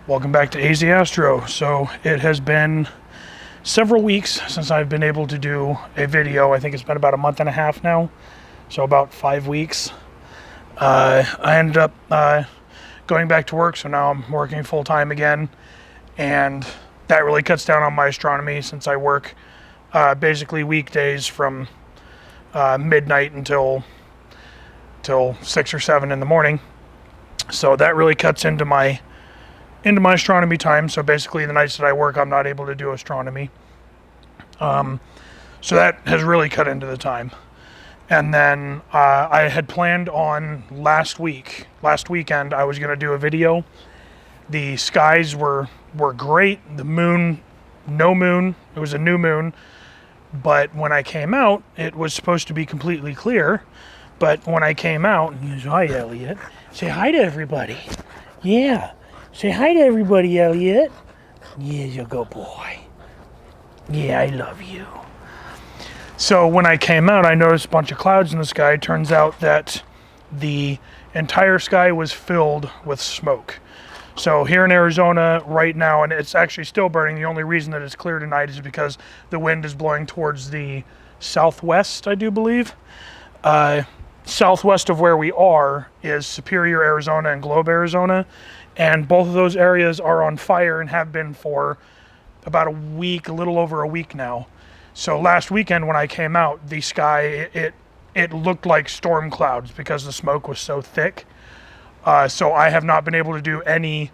Welcome back to AZ Astro. So it has been several weeks since I've been able to do a video. I think it's been about a month and a half now, so about 5 weeks. I ended up going back to work, so now I'm working full-time again, and that really cuts down on my astronomy since I work basically weekdays from midnight until 6 or 7 in the morning. So that really cuts into my astronomy time. So basically the nights that I work, I'm not able to do astronomy. So that has really cut into the time. And then I had planned on last weekend, I was going to do a video. The skies were great. The moon, no moon. It was a new moon. But when I came out, it was supposed to be completely clear. But when I came out, and he goes, "Hi, Elliot. Say hi to everybody." "Yeah. Say hi to everybody, Elliot." "Yeah, you go boy. Yeah, I love you." So when I came out, I noticed a bunch of clouds in the sky. It turns out that the entire sky was filled with smoke. So here in Arizona right now, and it's actually still burning, the only reason that it's clear tonight is because the wind is blowing towards the southwest, I do believe. Southwest of where we are is Superior, Arizona and Globe, Arizona. And both of those areas are on fire and have been for about a week, a little over a week now. So last weekend when I came out, the sky, it looked like storm clouds because the smoke was so thick. So I have not been able to do any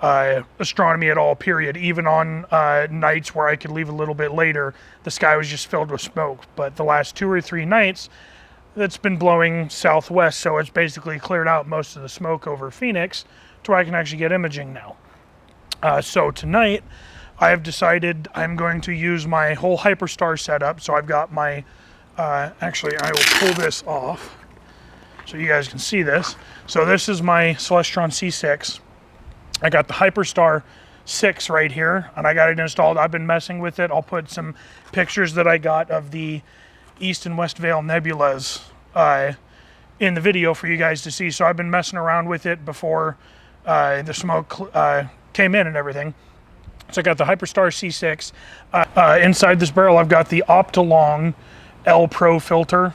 astronomy at all, period. Even on nights where I could leave a little bit later, the sky was just filled with smoke. But the last 2 or 3 nights, it's been blowing southwest, so it's basically cleared out most of the smoke over Phoenix to where I can actually get imaging now. So tonight, I have decided I'm going to use my whole Hyperstar setup. So I've got my, actually I will pull this off so you guys can see this. So this is my Celestron C6. I got the Hyperstar 6 right here, and I got it installed. I've been messing with it. I'll put some pictures that I got of the East and West Veil nebulas in the video for you guys to see. So I've been messing around with it before the smoke came in and everything. So I got the Hyperstar C6. Inside this barrel, I've got the Optolong L Pro filter,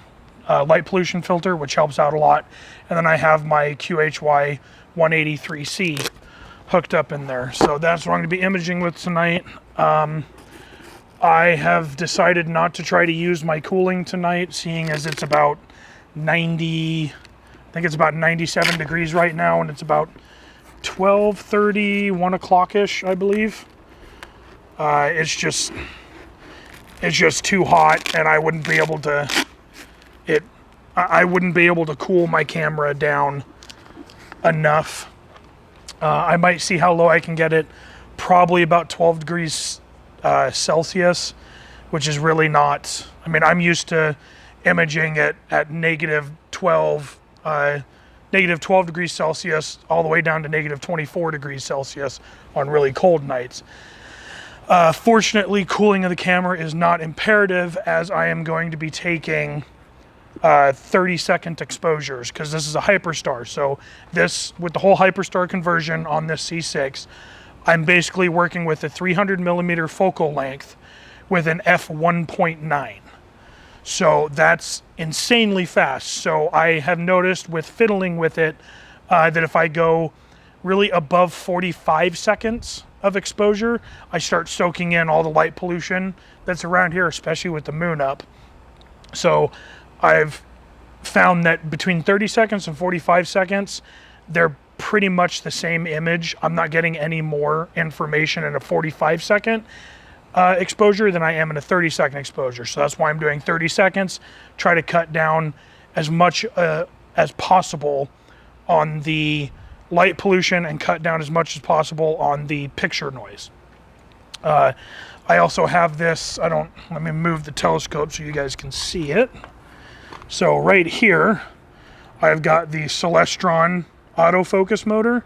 light pollution filter, which helps out a lot. And then I have my QHY 183C hooked up in there. So that's what I'm going to be imaging with tonight. I have decided not to try to use my cooling tonight, seeing as it's about 90, I think it's about 97 degrees right now, and it's about 12:30, 1 o'clock-ish, I believe. It's just too hot, and I wouldn't be able to, I wouldn't be able to cool my camera down enough. I might see how low I can get it, probably about 12 degrees Celsius, which is really not, I mean, I'm used to imaging at negative 12 degrees Celsius all the way down to negative 24 degrees Celsius on really cold nights. Fortunately, cooling of the camera is not imperative, as I am going to be taking 30-second exposures, because this is a Hyperstar. So this, with the whole Hyperstar conversion on this C6, I'm basically working with a 300 millimeter focal length with an f1.9. So that's insanely fast. So I have noticed with fiddling with it that if I go really above 45 seconds of exposure, I start soaking in all the light pollution that's around here, especially with the moon up. So I've found that between 30 seconds and 45 seconds, they're pretty much the same image. I'm not getting any more information in a 45-second exposure than I am in a 30-second exposure. So that's why I'm doing 30 seconds. Try to cut down as much as possible on the light pollution and cut down as much as possible on the picture noise. I also have this, let me move the telescope so you guys can see it. So right here, I've got the Celestron autofocus motor.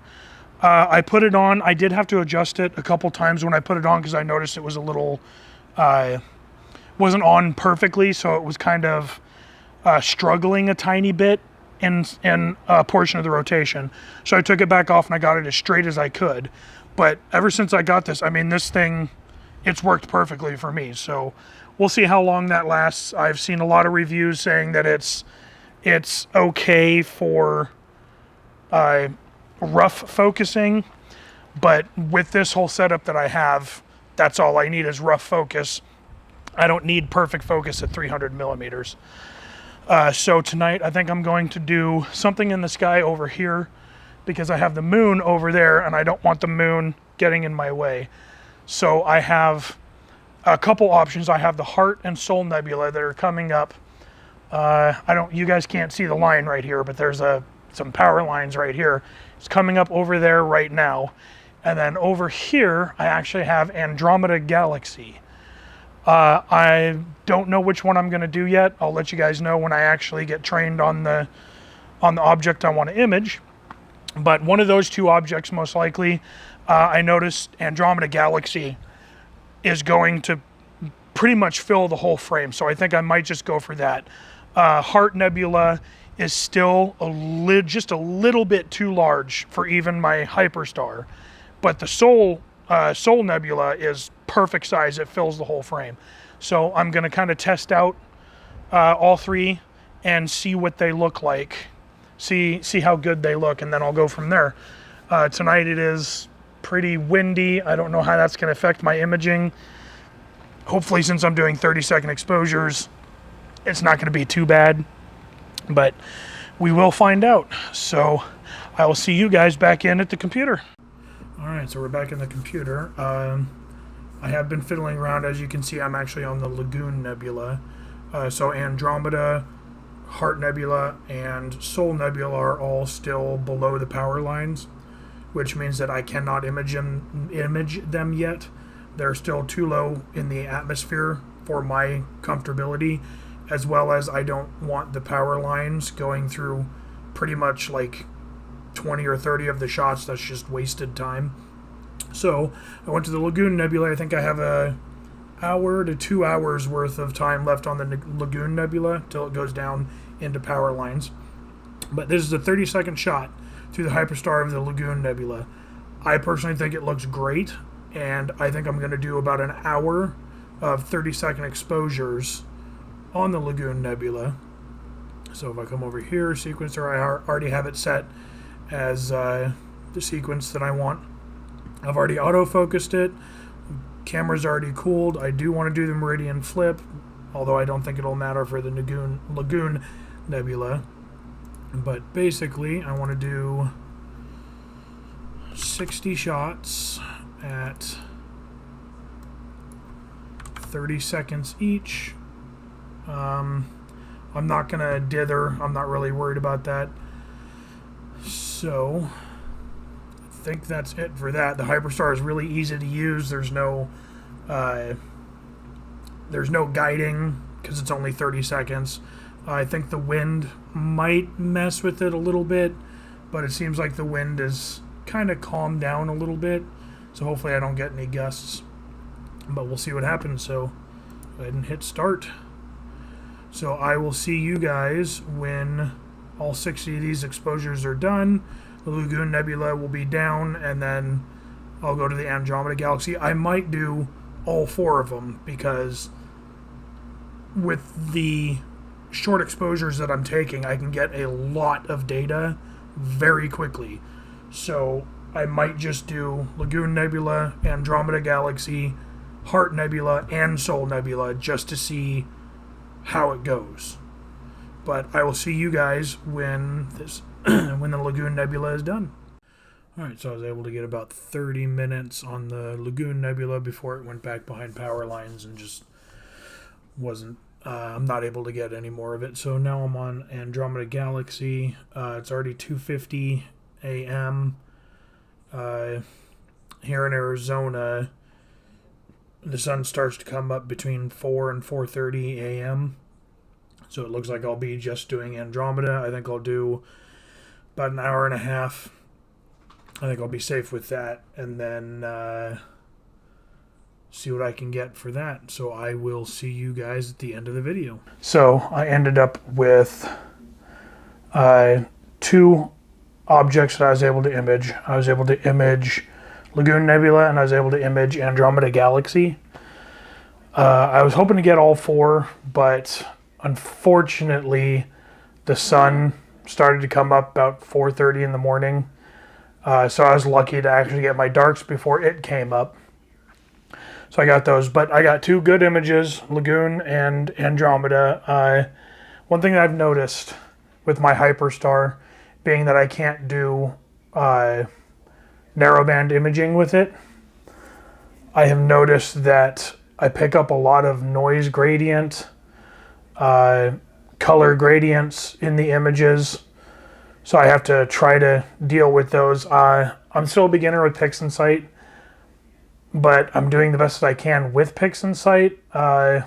I put it on. I did have to adjust it a couple times when I put it on because I noticed it was a little, wasn't on perfectly, so it was kind of struggling a tiny bit in a portion of the rotation. So I took it back off and I got it as straight as I could. But ever since I got this, I mean, this thing, it's worked perfectly for me. So we'll see how long that lasts. I've seen a lot of reviews saying that it's okay for rough focusing, but with this whole setup that I have, that's all I need is rough focus. I don't need perfect focus at 300 millimeters. So tonight I think I'm going to do something in the sky over here because I have the moon over there and I don't want the moon getting in my way. So I have a couple options. I have the Heart and Soul Nebula that are coming up. You guys can't see the line right here, but there's some power lines right here. It's coming up over there right now. And then over here, I actually have Andromeda Galaxy. I don't know which one I'm going to do yet. I'll let you guys know when I actually get trained on the object I want to image. But one of those two objects, most likely, I noticed Andromeda Galaxy is going to pretty much fill the whole frame. So I think I might just go for that. Heart Nebula is still just a little bit too large for even my Hyperstar. But the Soul Nebula is perfect size. It fills the whole frame. So I'm going to kind of test out all three and see what they look like. See how good they look, and then I'll go from there. Tonight it is pretty windy. I don't know how that's going to affect my imaging. Hopefully, since I'm doing 30-second exposures, it's not going to be too bad. But we will find out. So I will see you guys back in at the computer. All right, so we're back in the computer. I have been fiddling around. As you can see, I'm actually on the Lagoon Nebula. So Andromeda, Heart Nebula, and Soul Nebula are all still below the power lines, which means that I cannot image them yet. They're still too low in the atmosphere for my comfortability, as well as I don't want the power lines going through pretty much like 20 or 30 of the shots. That's just wasted time. So I went to the Lagoon Nebula. I think I have an hour to 2 hours worth of time left on the Lagoon Nebula till it goes down into power lines. But this is a 30-second shot through the Hyperstar of the Lagoon Nebula. I personally think it looks great, and I think I'm going to do about an hour of 30-second exposures on the Lagoon Nebula. So if I come over here, sequencer, I already have it set as the sequence that I want. I've already autofocused it. Camera's already cooled. I do want to do the meridian flip, although I don't think it'll matter for the Lagoon Nebula. But basically, I want to do 60 shots at 30 seconds each. I'm not going to dither. I'm not really worried about that. So I think that's it for that. The Hyperstar is really easy to use. There's no guiding because it's only 30 seconds. I think the wind might mess with it a little bit, but it seems like the wind is kind of calmed down a little bit. So hopefully I don't get any gusts, but we'll see what happens. So go ahead and hit start. So I will see you guys when all 60 of these exposures are done. The Lagoon Nebula will be down, and then I'll go to the Andromeda Galaxy. I might do all 4 of them because with the short exposures that I'm taking, I can get a lot of data very quickly. So I might just do Lagoon Nebula, Andromeda Galaxy, Heart Nebula, and Soul Nebula just to see how it goes. But I will see you guys when when the Lagoon Nebula is done. Alright, so I was able to get about 30 minutes on the Lagoon Nebula before it went back behind power lines and just wasn't I'm not able to get any more of it. So now I'm on Andromeda Galaxy. It's already 2:50 a.m. Here in Arizona. The sun starts to come up between 4 and 4:30 a.m. So it looks like I'll be just doing Andromeda. I think I'll do about an hour and a half. I think I'll be safe with that. And then see what I can get for that. So I will see you guys at the end of the video. So I ended up with 2 objects that I was able to image. I was able to image Lagoon Nebula, and I was able to image Andromeda Galaxy. I was hoping to get all 4, but unfortunately the sun started to come up about 4:30 in the morning. So I was lucky to actually get my darks before it came up. So I got those, but I got 2 good images, Lagoon and Andromeda. One thing that I've noticed with my Hyperstar, being that I can't do narrowband imaging with it, I have noticed that I pick up a lot of noise gradient, color gradients in the images. So I have to try to deal with those. I'm still a beginner with PixInsight, but I'm doing the best that I can with PixInsight. I'm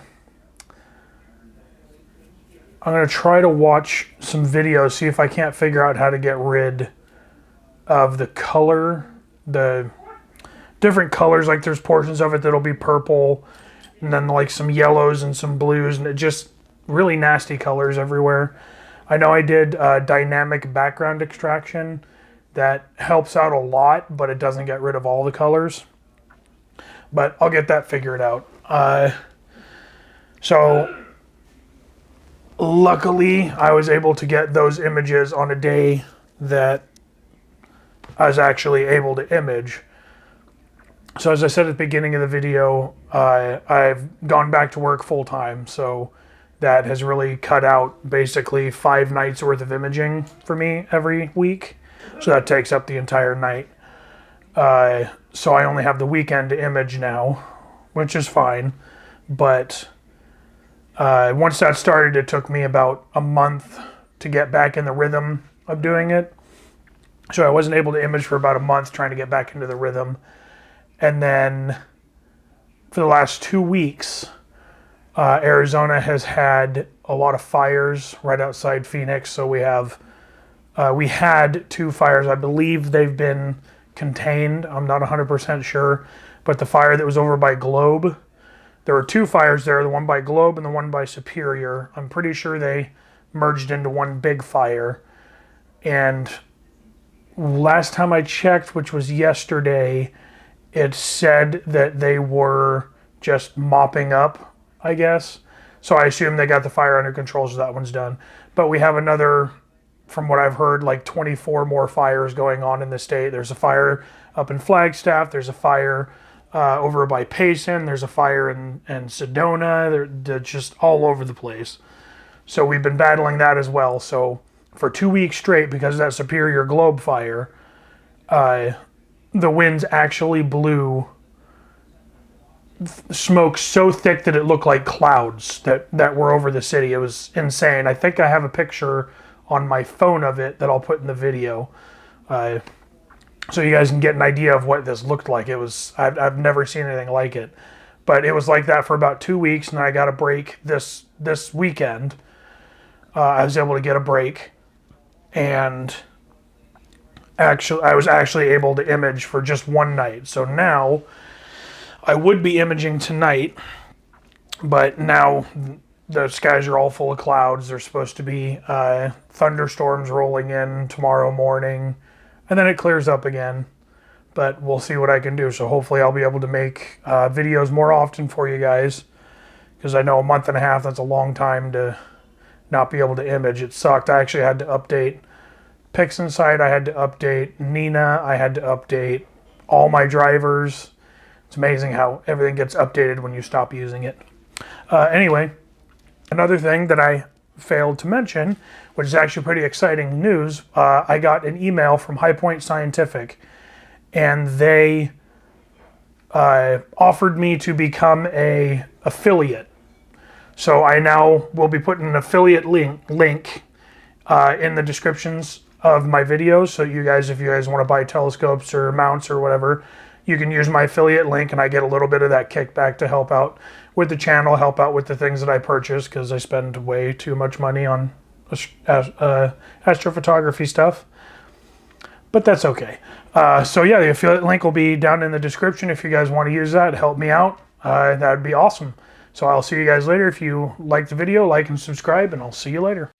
going to try to watch some videos, see if I can't figure out how to get rid of the color, the different colors. Like there's portions of it that'll be purple, and then like some yellows and some blues, and it just really nasty colors everywhere. I know I did dynamic background extraction. That helps out a lot, but it doesn't get rid of all the colors. But I'll get that figured out. So luckily, I was able to get those images on a day that I was actually able to image. So as I said at the beginning of the video, I've gone back to work full time. So that has really cut out basically 5 nights worth of imaging for me every week. So that takes up the entire night. So I only have the weekend to image now, which is fine. But once that started, it took me about a month to get back in the rhythm of doing it. So I wasn't able to image for about a month trying to get back into the rhythm. And then for the last 2 weeks, Arizona has had a lot of fires right outside Phoenix. So we had 2 fires. I believe they've been contained. I'm not 100% sure. But the fire that was over by Globe, there were 2 fires there, the one by Globe and the one by Superior. I'm pretty sure they merged into one big fire. And last time I checked, which was yesterday, it said that they were just mopping up, I guess. So I assume they got the fire under control, so that one's done. But we have another, from what I've heard, like 24 more fires going on in the state. There's a fire up in Flagstaff. There's a fire over by Payson. There's a fire in Sedona. They're just all over the place. So we've been battling that as well. So for 2 weeks straight, because of that Superior Globe fire, the winds actually blew smoke so thick that it looked like clouds that were over the city. It was insane. I think I have a picture on my phone of it that I'll put in the video, so you guys can get an idea of what this looked like. It was, I've never seen anything like it, but it was like that for about 2 weeks, and I got a break this weekend. I was able to get a break, and I was actually able to image for just one night. So now I would be imaging tonight, but now the skies are all full of clouds. There's supposed to be thunderstorms rolling in tomorrow morning, and then it clears up again. But we'll see what I can do. So hopefully I'll be able to make videos more often for you guys, because I know a month and a half, that's a long time to not be able to image. It sucked. I actually had to update PixInsight, I had to update Nina, I had to update all my drivers. It's amazing how everything gets updated when you stop using it. Anyway, another thing that I failed to mention, which is actually pretty exciting news, I got an email from High Point Scientific, and they offered me to become an affiliate. So I now will be putting an affiliate link in the descriptions of my videos. So you guys, if you guys want to buy telescopes or mounts or whatever, you can use my affiliate link, and I get a little bit of that kickback to help out with the channel, help out with the things that I purchase, because I spend way too much money on astrophotography stuff. But that's okay. So yeah, the affiliate link will be down in the description if you guys want to use that. Help me out. That would be awesome. So I'll see you guys later. If you like the video, like and subscribe, and I'll see you later.